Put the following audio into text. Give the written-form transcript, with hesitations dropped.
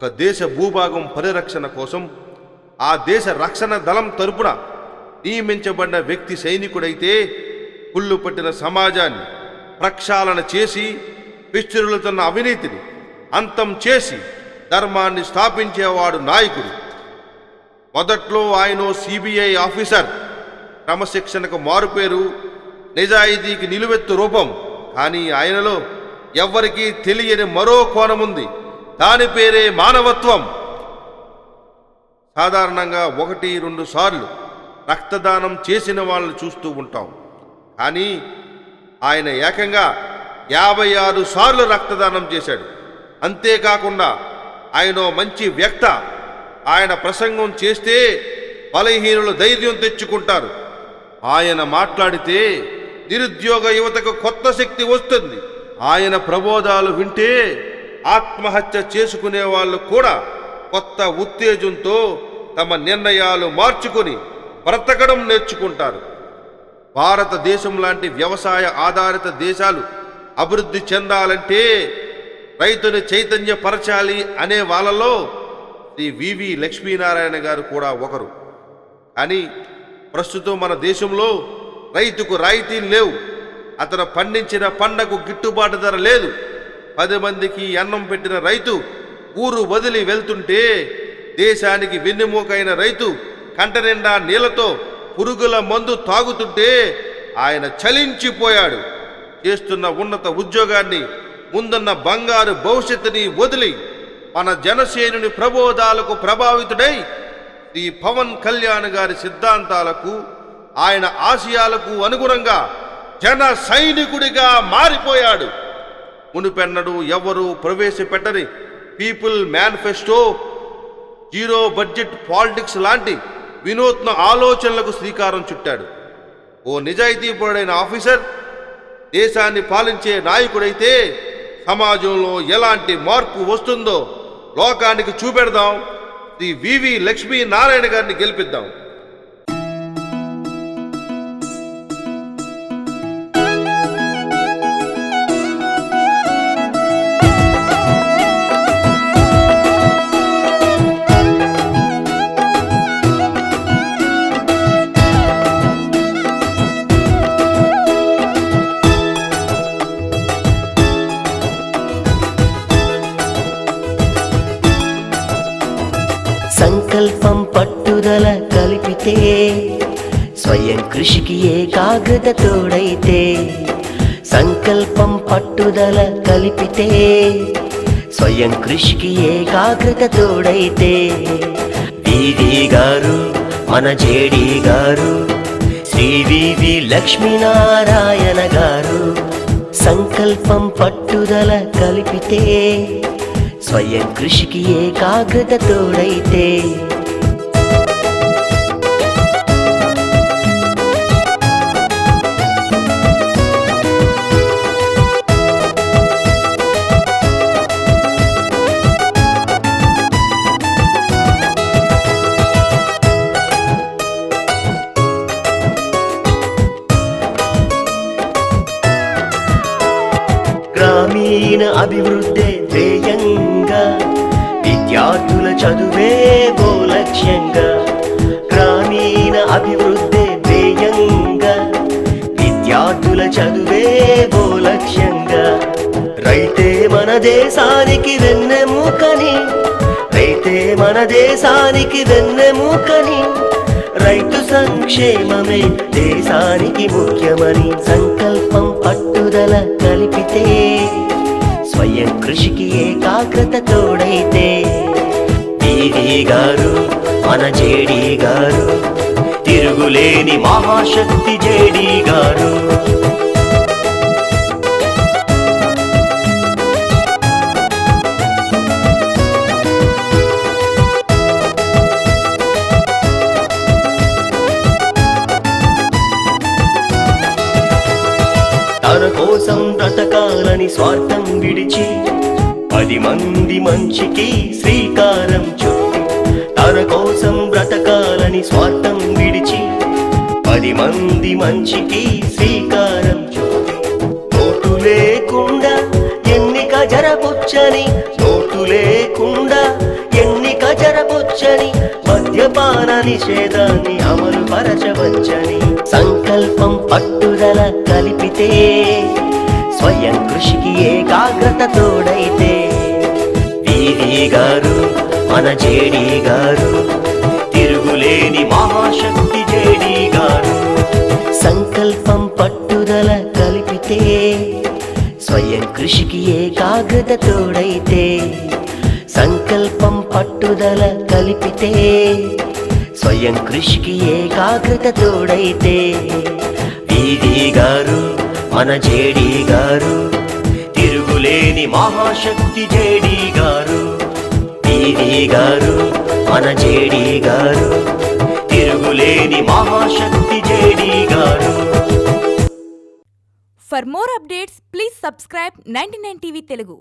ఒక దేశ భూభాగం పరిరక్షణ కోసం ఆ దేశ రక్షణ దళం తరపున నియమించబడిన వ్యక్తి సైనికుడైతే కుళ్ళు పట్టిన సమాజాన్ని ప్రక్షాళన చేసి విస్తృతున్న అవినీతిని అంతం చేసి ధర్మాన్ని స్థాపించేవాడు నాయకుడు. మొదట్లో ఆయన సిబిఐ ఆఫీసర్, క్రమశిక్షణకు మారుపేరు, నిజాయితీకి నిలువెత్తు రూపం. కానీ ఆయనలో ఎవ్వరికీ తెలియని మరో కోణముంది. దాని పేరే మానవత్వం. సాధారణంగా 1-2 సార్లు రక్తదానం చేసిన వాళ్ళని చూస్తూ ఉంటాం. కానీ ఆయన ఏకంగా 56 సార్లు రక్తదానం చేశాడు. అంతేకాకుండా ఆయన మంచి వ్యక్త. ఆయన ప్రసంగం చేస్తే బలహీనులు ధైర్యం తెచ్చుకుంటారు. ఆయన మాట్లాడితే నిరుద్యోగ యువతకు కొత్త శక్తి వస్తుంది. ఆయన ప్రబోధాలు వింటే ఆత్మహత్య చేసుకునే వాళ్ళు కూడా కొత్త ఉత్తేజంతో తమ నిర్ణయాలు మార్చుకుని బ్రతకడం నేర్చుకుంటారు. భారతదేశం లాంటి వ్యవసాయ ఆధారిత దేశాలు అభివృద్ధి చెందాలంటే రైతుని చైతన్యపరచాలి అనే వాళ్ళలో శ్రీ వివి లక్ష్మీనారాయణ గారు కూడా ఒకరు. కానీ ప్రస్తుతం మన దేశంలో రైతుకు రాయితీలు లేవు. అతను పండించిన పంటకు గిట్టుబాటు ధర లేదు. 10 మందికి అన్నం పెట్టిన రైతు ఊరు వదిలి వెళ్తుంటే దేశానికి వెన్నెముకైన రైతు కంట నిండా నీళ్లతో పురుగుల మందు తాగుతుంటే ఆయన చలించిపోయాడు. చేస్తున్న ఉన్నత ఉద్యోగాన్ని, ముందున్న బంగారు భవిష్యత్తుని వదిలి మన జనసేనుని ప్రబోధాలకు ప్రభావితుడై శ్రీ పవన్ కళ్యాణ్ గారి సిద్ధాంతాలకు, ఆయన ఆశయాలకు అనుగుణంగా జన సైనికుడిగా మారిపోయాడు. మునుపెన్నడూ ఎవరూ ప్రవేశపెట్టని people manifesto, zero budget politics లాంటి వినూత్న ఆలోచనలకు శ్రీకారం చుట్టాడు. ఓ నిజాయితీపరుడైన ఆఫీసర్ దేశాన్ని పాలించే నాయకుడైతే సమాజంలో ఎలాంటి మార్పు వస్తుందో లోకానికి చూపెడదాం. శ్రీ వివి లక్ష్మీనారాయణ గారిని గెలిపిద్దాం. సంకల్పం పట్టుదల కలిపితే, స్వయం కృషికి ఏకాగ్రత తోడైతే. సంకల్పం పట్టుదల కలిపితే, స్వయం కృషికి ఏకాగ్రత తోడైతే. వివి గారు, మన జేడి గారు, శ్రీ వివి లక్ష్మీనారాయణ గారు. సంకల్పం పట్టుదల కలిపితే, స్వయం కృషికి ఏకాగ్రత తోడైతే. గ్రామీణ అభివృద్ధి ధ్యేయంగా, విద్యార్థుల చదువే ఓ లక్ష్యంగా. గ్రామీణ అభివృద్ధి ధ్యేయంగా, విద్యార్థుల చదువే ఓ లక్ష్యంగా. రైతే మన దేశానికి వెన్నెముకని, రైతే మన దేశానికి వెన్నెముకని. రైతు సంక్షేమమే దేశానికి ముఖ్యమని. సంకల్పం పట్టుదల కలిపితే, స్వయం కృషికి ఏకాగ్రత తోడైతే. వివి గారు, మన జేడి గారు, తిరుగులేని మహాశక్తి జేడి గారు. తన కోసం బ్రతకాలని స్వార్థం విడిచి 10 మంది మంచికి శ్రీకారం చుట్టి. తన కోసం బ్రతకాలని స్వార్థం విడిచి 10 మంది మంచికి శ్రీకారం చుట్టి. నోటు లేకుండా ఎన్నిక జరపొచ్చని, నోటు లేకుండా మద్యపాన నిషేధాన్ని అమలు పరచవచ్చని సంకల్పం పట్టుదల కలిపితే స్వయం కృషికి ఏకాగ్రత తోడైతే వీరి గారు మన జేడీ గారు తిరుగులేని మహాశక్తి జేడీ గారు సంకల్పం పట్టుదల కలిపితే స్వయం కృషికి ఏకాగ్రత తోడైతే సంకల్పం పట్టుదల కలిపితే స్వయం కృషికి ఏకాగ్రత తోడైతే వీరి గారు మన జేడీ గారు తిరుగులేని మహాశక్తి జేడీ గారు వీరి గారు మన జేడీ గారు తిరుగులేని మహాశక్తి జేడీ గారు. For more updates, please subscribe 99 TV Telugu.